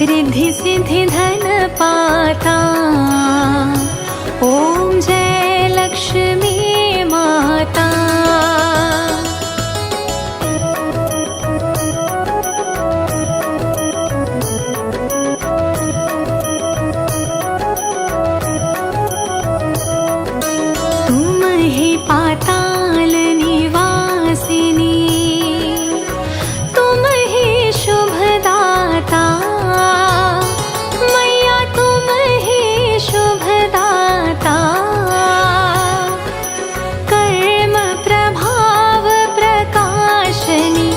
रिद्धि सिद्धि धन पाता। ओम जय लक्ष्मी माता। तुम ही पाताल निवासिनी, तुम ही शुभदाता। मैया तुम ही शुभदाता। कर्म प्रभाव प्रकाशनी,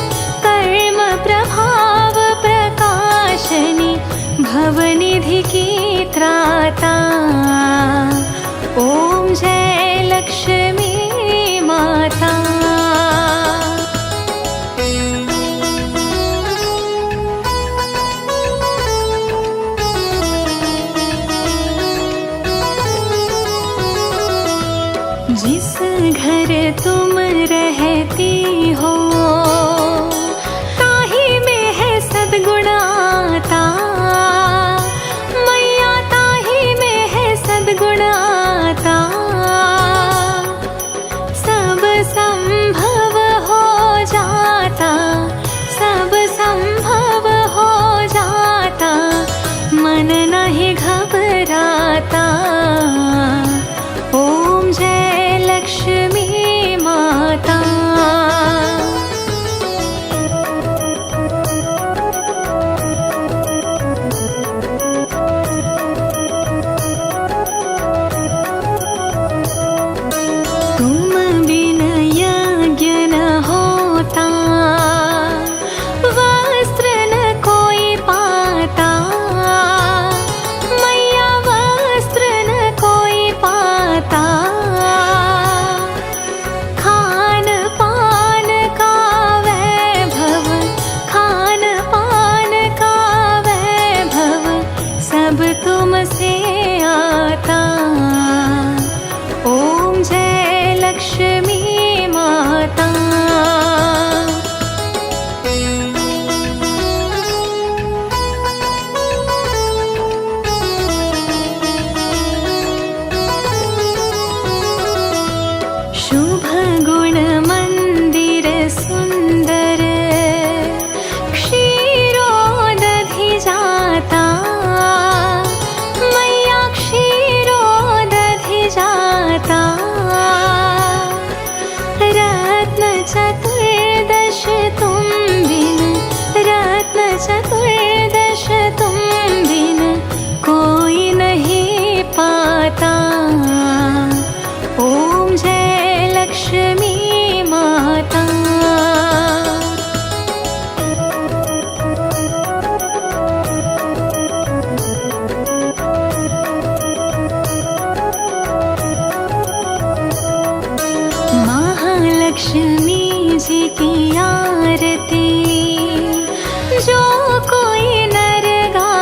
कर्म प्रभाव प्रकाशनी, भवनिधि की त्राता। ओम जय लक्ष्मी माता। जिस घर तुम रहती हो, ताही में है सद्गुण आता। मैया ताही में है सद्गुण आता। सब संभव हो जाता, सब संभव हो जाता, मन नहीं घबराता। ओम जय लक्ष्मी माता। तुम बिन यज्ञ न होता, वस्त्र न कोई पाता। मैया वस्त्र न कोई पाता। खान पान का वैभव, खान पान का वैभव, सब तुमसे आता। ओम जय लक्ष्मी माता। शुभ गुण मंदिर सुंदर, क्षीरोदधि जाता। मैया क्षीरोदधि जाता। रत्न चतुर्दश तुम बिन, रत्न चतुर्दश तुम बिन, कोई नहीं पाता। ओम जय लक्ष्मी माता। महालक्ष्मी जी की आरती जो कोई नर गा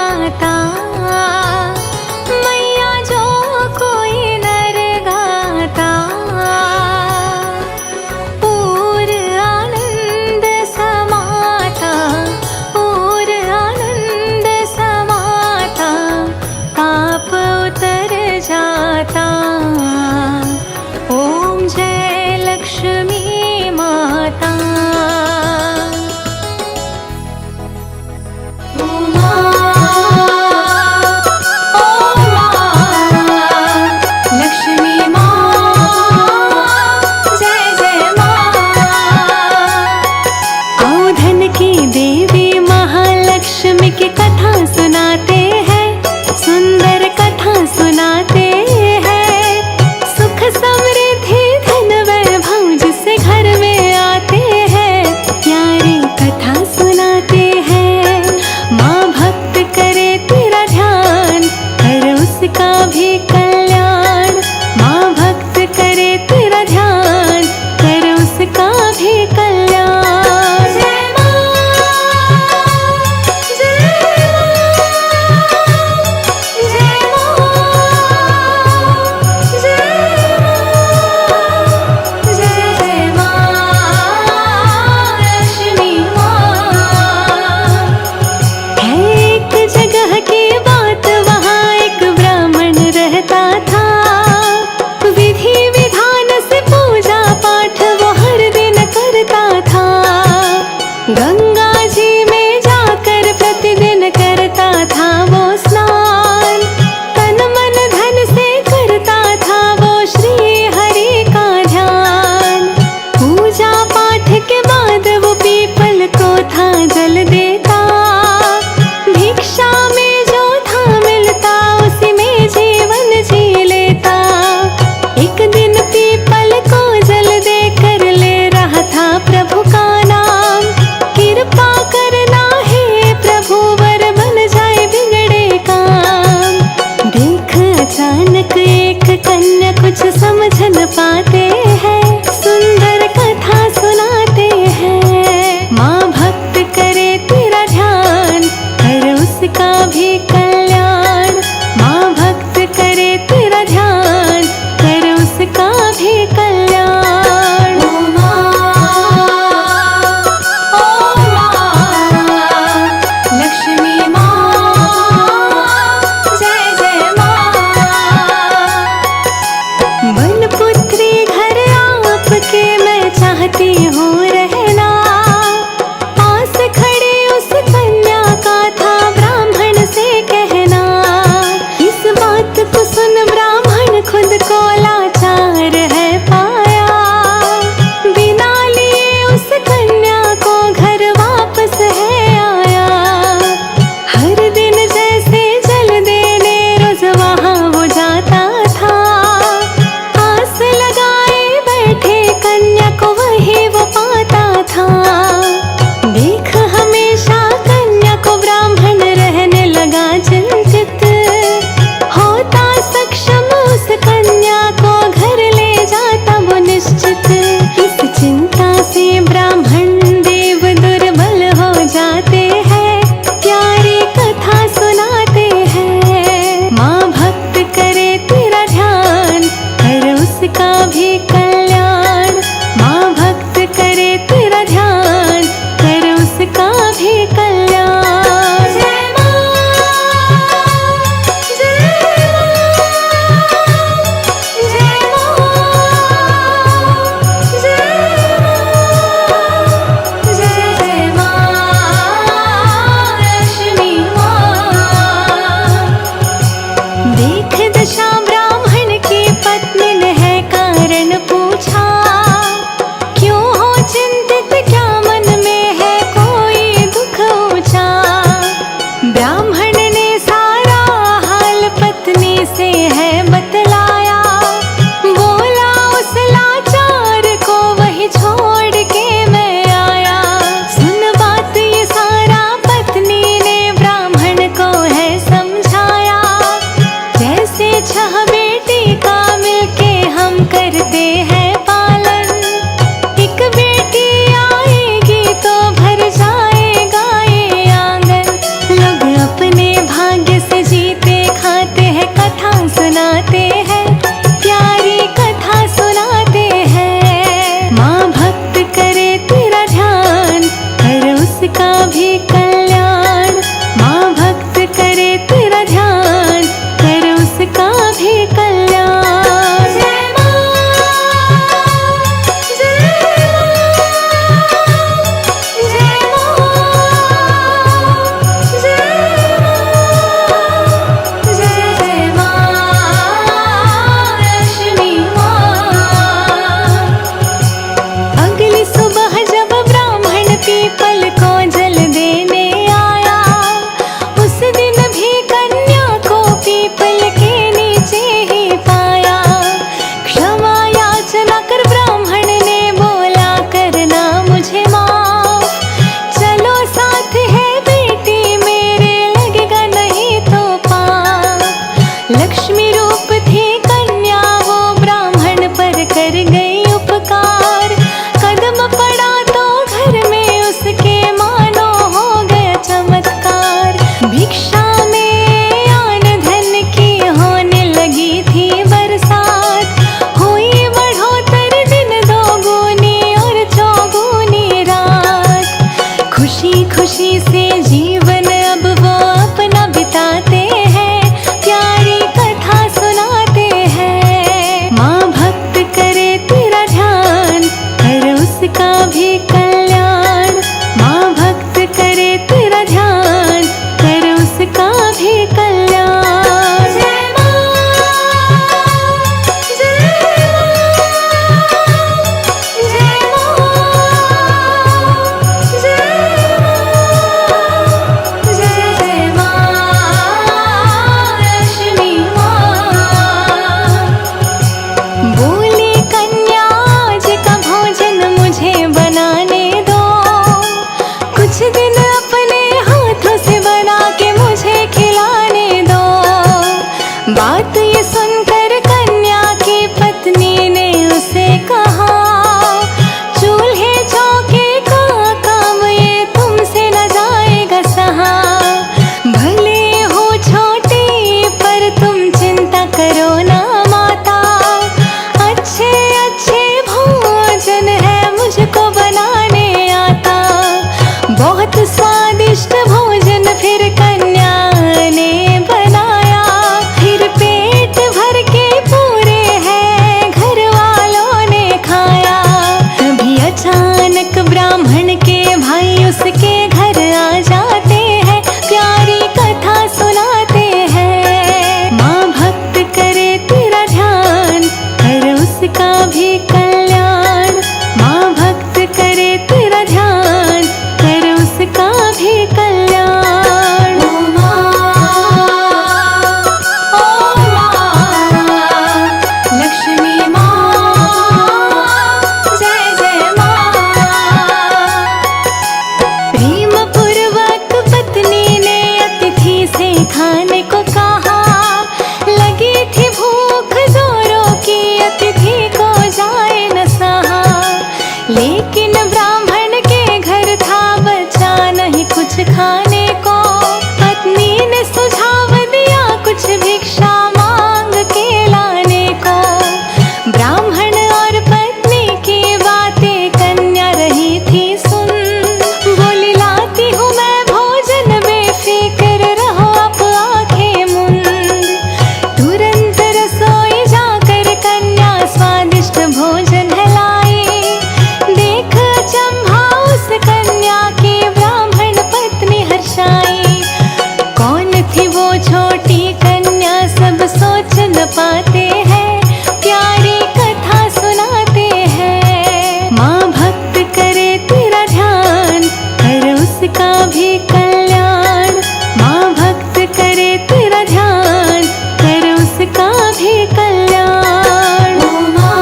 पाते हैं, प्यारी कथा सुनाते हैं। माँ भक्त करे तेरा ध्यान, कर उसका भी कल्याण। माँ भक्त करे तेरा ध्यान, कर उसका भी कल्याण। ओ माँ,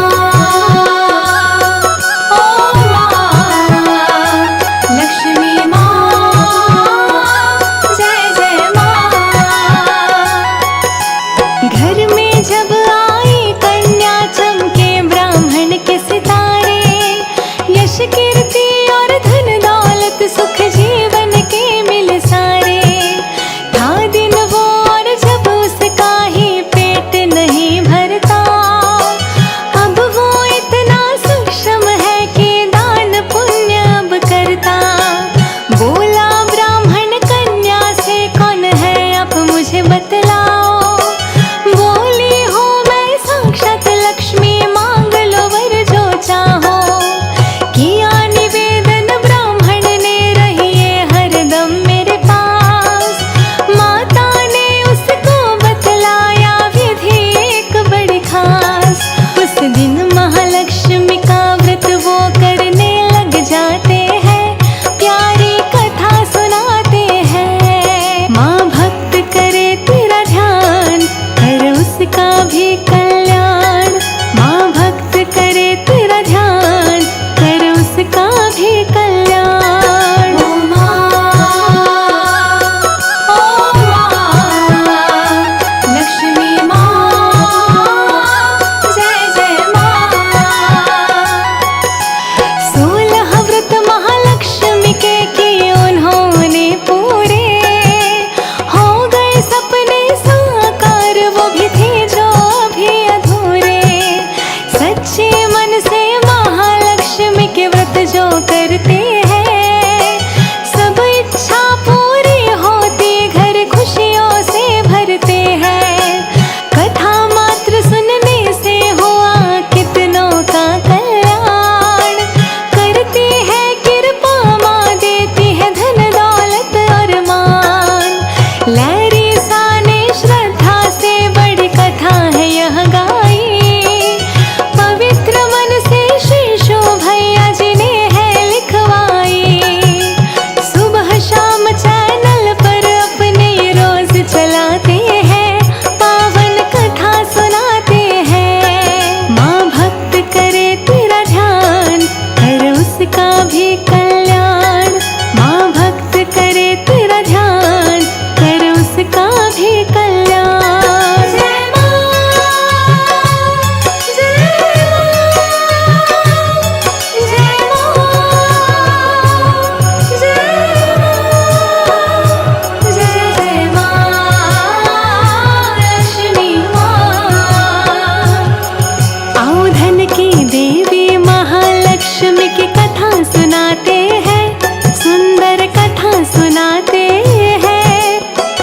लक्ष्मी माँ, जय जय माँ। घर में जब आई कन्या चमके ब्राह्मण के सितारे, यश कीर्ति और धन दौलत सुख जीवन के मिल सारे। था दिन वो और जब उसका ही पेट नहीं भरता, अब वो इतना सक्षम है कि दान पुण्य अब करता। बोला ब्राह्मण कन्या से, कौन है आप मुझे बतलाओ। बोली हूँ मैं साक्षात लक्ष्मी, मांग लो वर जो चाहो। किया निवेदन ब्राह्मण ने, रहिए हरदम मेरे पास। माता ने उसको बतलाया विधि एक बड़ी खास। उस दिन महालक्ष्मी का व्रत वो करने लग जाते हैं, प्यारी कथा सुनाते हैं। माँ भक्त करे तेरा ध्यान, कर उसका भी कल्याण। माँ भक्त करे तेरा ध्यान, कर उसका भी कल्याण। ओ माँ, लक्ष्मी माँ, जय जय माँ। 16 व्रत महालक्ष्मी के किए उन्होंने पूरे, हो गए सपने साकार वो भी थे जो अभी अधूरे। सच्चे मन से महालक्ष्मी के व्रत जो करते हैं, सब इच्छा पूरी होती, घर खुशियों से भरते हैं। कथा मात्र सुनने से हुआ कितनों का कल्याण। करती है कृपा माँ, देती है धन दौलत और मान। लहरी साने श्रद्धा से बड़ी कथा है यह गाई। पवित्र मन से शीशो भैया जी ने है लिखवाई। सुबह शाम चैनल पर अपने रोज चलाते हैं, पावन कथा सुनाते हैं। माँ भक्त करे तेरा ध्यान, कर उसका भी कल्याण। माँ भक्त करे तेरा ध्यान, कर उसका भी कल्याण। जय माँ, जय माँ, जय माँ, जय जय माँ, लक्ष्मी माँ। आओ धन की देवी महालक्ष्मी की कथा सुनाते हैं, सुंदर कथा सुनाते हैं।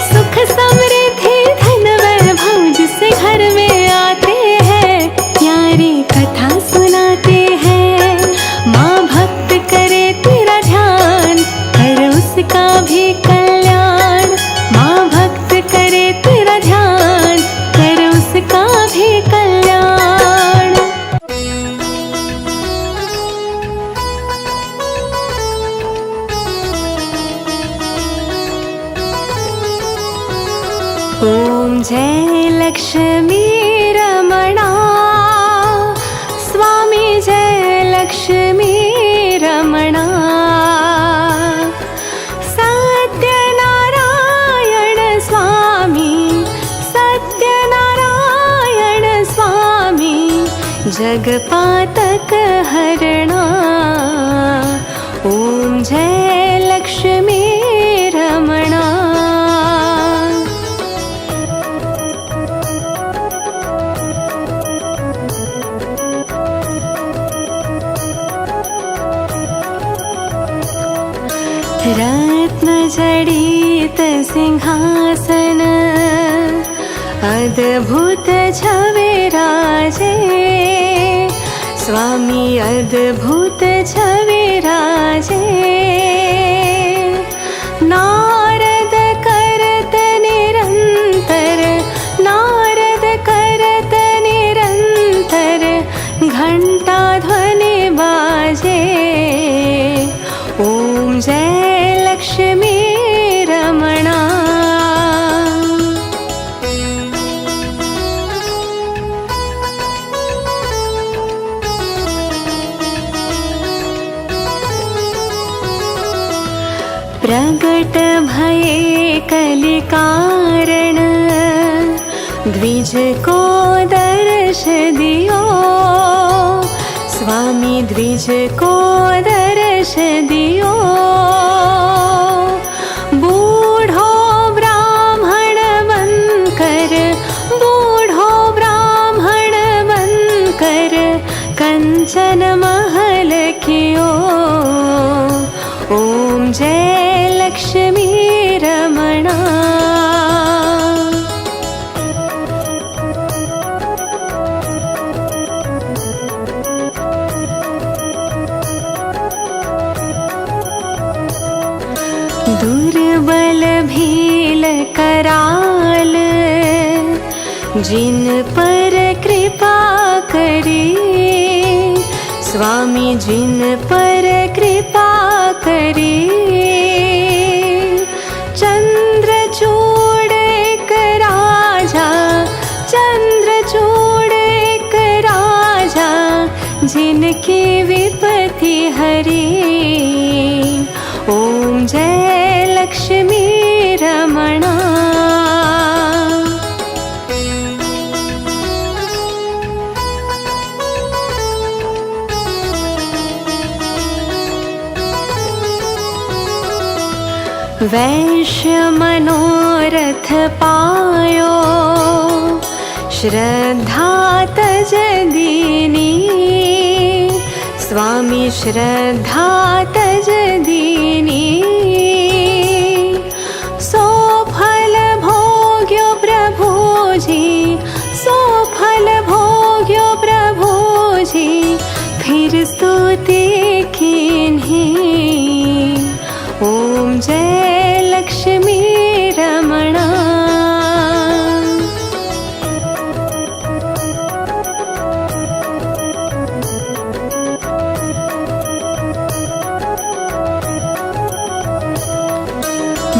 सुख समृद्धि धन वैभव जिस घर में आते हैं, प्यारी कथा सुनाते हैं। माँ भक्त करे तेरा ध्यान, कर उसका भी कल्याण। माँ भक्त करे तेरा ध्यान, कर उसका भी कल्याण। ओम जय लक्ष्मी रमणा, स्वामी जय लक्ष्मी रमणा। सत्यनारायण स्वामी, सत्यनारायण स्वामी, जगपातक हरणा। ओम जय लक्ष्मी रमणा। रत्नजडित सिंहासन, अद्भुत छवि राजे। स्वामी अद्भुत छवि राजे। नारद करत निरंतर, नारद करत कारण द्विज को दर्श दियो। स्वामी द्विज को दर्श दियो। बूढ़ो ब्राह्मण बनकर, बूढ़ो ब्राह्मण बनकर कंचन महल कियो। ओम जय लक्ष्मी रमणा। दुर्बल भील कराल जिन पर कृपा करी। स्वामी जिन पर कृपा करी। चंद्रचूड़ एक राजा, चंद्रचूड़ एक राजा जिनकी विपत्ति हरी। ओम जय लक्ष्मी रमणा। वैश्य मनोरथ पायो श्रद्धा तज दीनी। स्वामी श्रद्धा तज दीनी। सो फल भोग्यो प्रभुजी, सो फल भोग्यो प्रभुजी फिर स्तुति कीन्ही। ओम जय लक्ष्मी रमणा।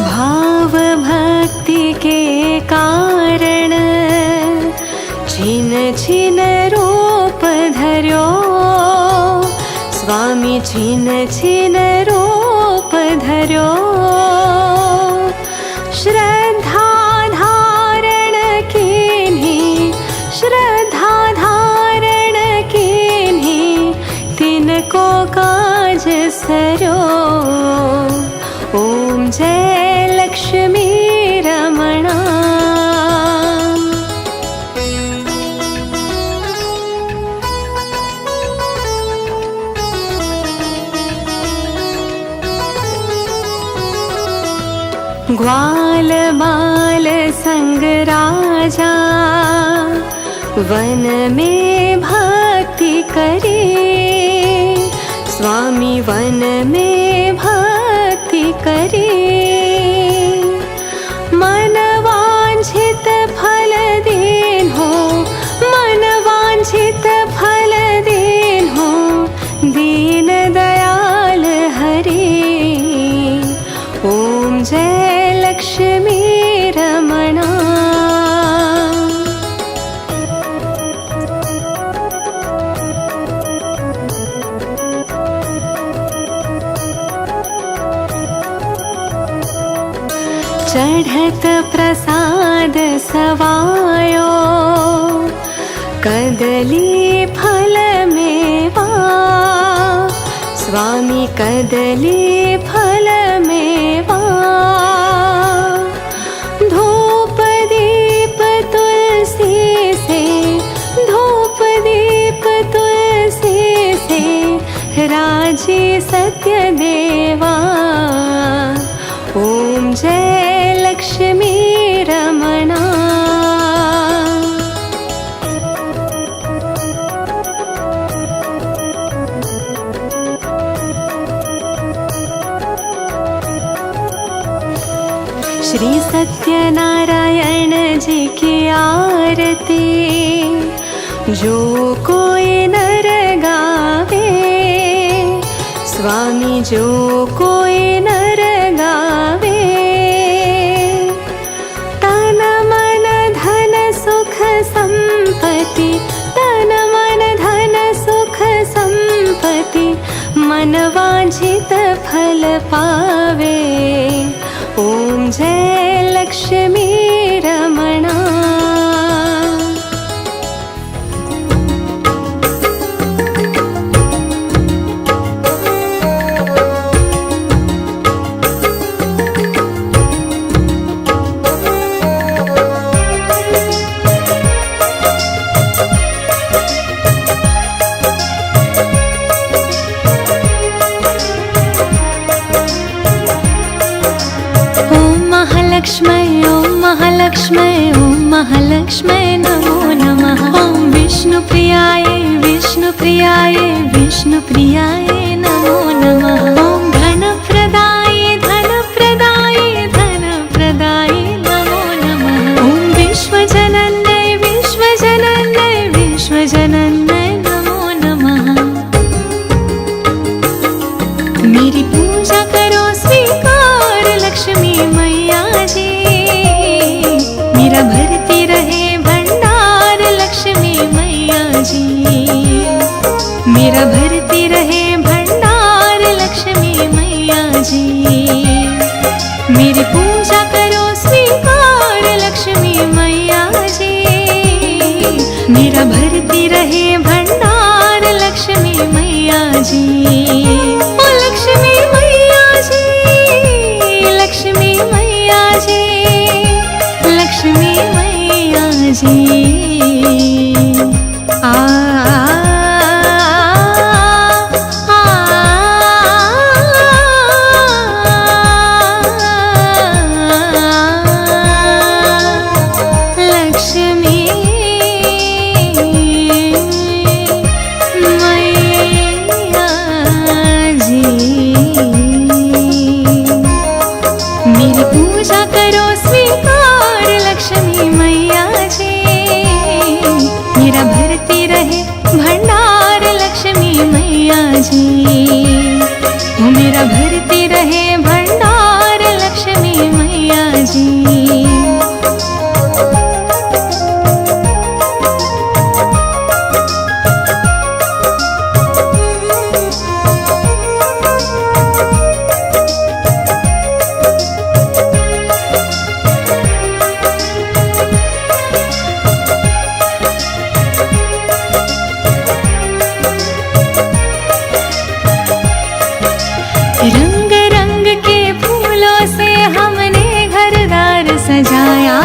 भाव भक्ति के कारण छिन छिन रूप धर्यो। स्वामी छिन छिन रूप धर्यो। श्रद्धा धारण कीन्ही, श्रद्धा धारण कीन्ही तिनको काज सर्यो। ओम जय लक्ष्मी रमणा। ग्वाल बाल संग राजा वन में भक्ति करे। स्वामी वन में भक्ति करे। मन वांछित फल देन हो, मन वांछित फल देन हो दीन दयाल हरे। ओम जय लक्ष्मी रमणा। चढ़त प्रसाद सवायो कदली फल मेवा। स्वामी कदली फल मेवा। धूप दीप तुलसी से, धूप दीप तुलसी से राजी सत्य देवा। ओम जय लक्ष्मी रमणा। श्री सत्यनारायण जी की आरती जो कोई नर गावे। स्वामी जो कोई नर गावे। तन मन धन सुख संपत्ति, तन मन धन सुख संपत्ति मन वांछित फल पावे। ओम जय लक्ष्मी महालक्ष्मै ॐ महालक्ष्मै नमो नमः। ॐ विष्णुप्रियाय विष्णुप्रियाय विष्णुप्रियाय नमो नमः। ॐ धनप्रदाय धनप्रदाय धनप्रदाय नमो नमः। ॐ विश्वजनन्यै विश्वजनन्यै विश्वजनन्यै नमो नमः। मेरी पूजा करो स्वीकार लक्ष्मी मैया जी, मेरा भरती रहे भंडार लक्ष्मी मैया जी, मेरा भरती रहे भंडार लक्ष्मी मैया जी। मेरी पूजा करो स्वीकार लक्ष्मी मैया जी, मेरा भरती रहे भंडार लक्ष्मी मैया जी। ओ लक्ष्मी मैया जी, लक्ष्मी मैया जी, लक्ष्मी मैया जी। मेरा भरती रहे भंडार लक्ष्मी मैया जी। रंग रंग के फूलों से हमने घरदार सजाया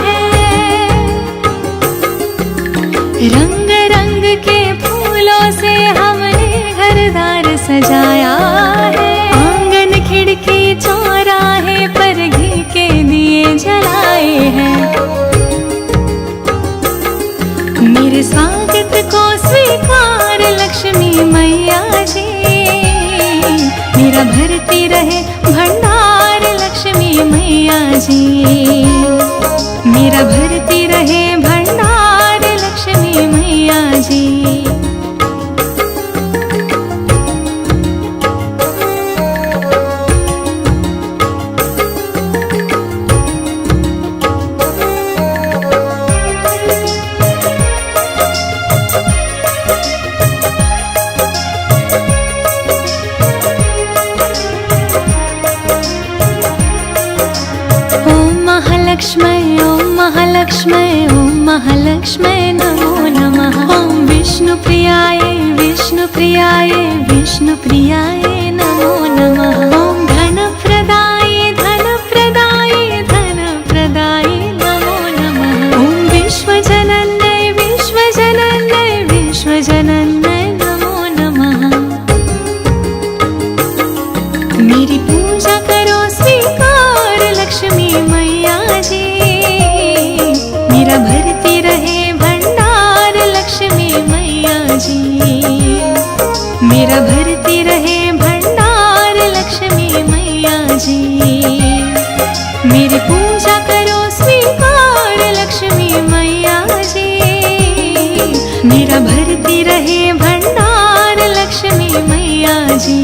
है, रंग रंग के फूलों से हमने घरदार सजाया है। आंगन खिड़की चौराहे पर घी के दिए जलाए हैं। मेरे स्वागत को स्वीकार लक्ष्मी मैया जी, मेरा भरती रहे भंडार लक्ष्मी मैया जी, मेरा भरती रहे भंडार लक्ष्मी मैया जी। महालक्ष्मै ॐ महालक्ष्मै ॐ महालक्ष्मै नमो नमः। ॐ विष्णुप्रियाय विष्णुप्रियाय विष्णुप्रियाय नमो नमः। ॐ धनप्रदाय धनप्रदाय धनप्रदाय नमो नमः। ॐ विश्वजनन्यै विश्वजनन्यै विश्वजनन्यै नमो नमः। मेरी पूजा करो स्वीकार लक्ष्मी मैया जी, मेरा भरती रहे भंडार लक्ष्मी मैया जी, मेरा भरती रहे भंडार लक्ष्मी मैया जी। मेरी पूजा करो स्वीकार लक्ष्मी मैया जी, मेरा भरती रहे भंडार लक्ष्मी मैया जी।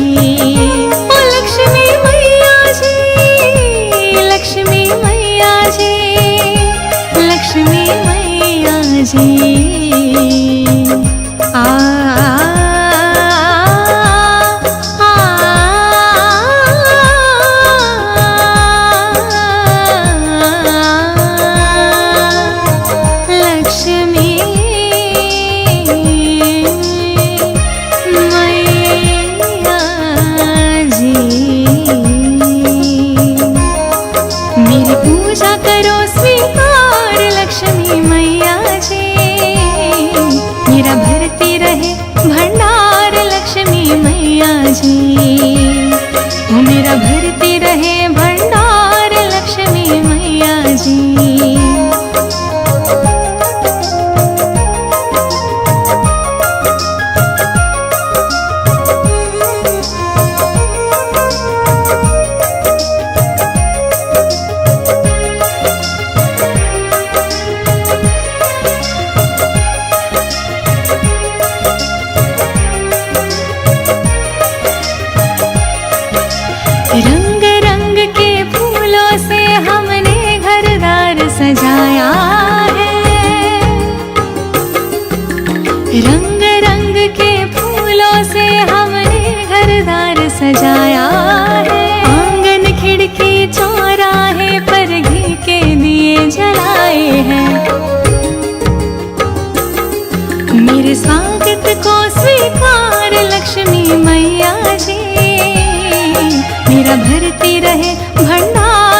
ओ लक्ष्मी मैया जी, लक्ष्मी मैया जी, लक्ष्मी मैया जी। मेरा भरती रहे भंडार लक्ष्मी मैया जी। सजाया है। आंगन खिड़की चौराहे पर घी के दिए जलाए हैं। मेरे स्वागत को स्वीकार लक्ष्मी मैया जी, मेरा भरती रहे भंडार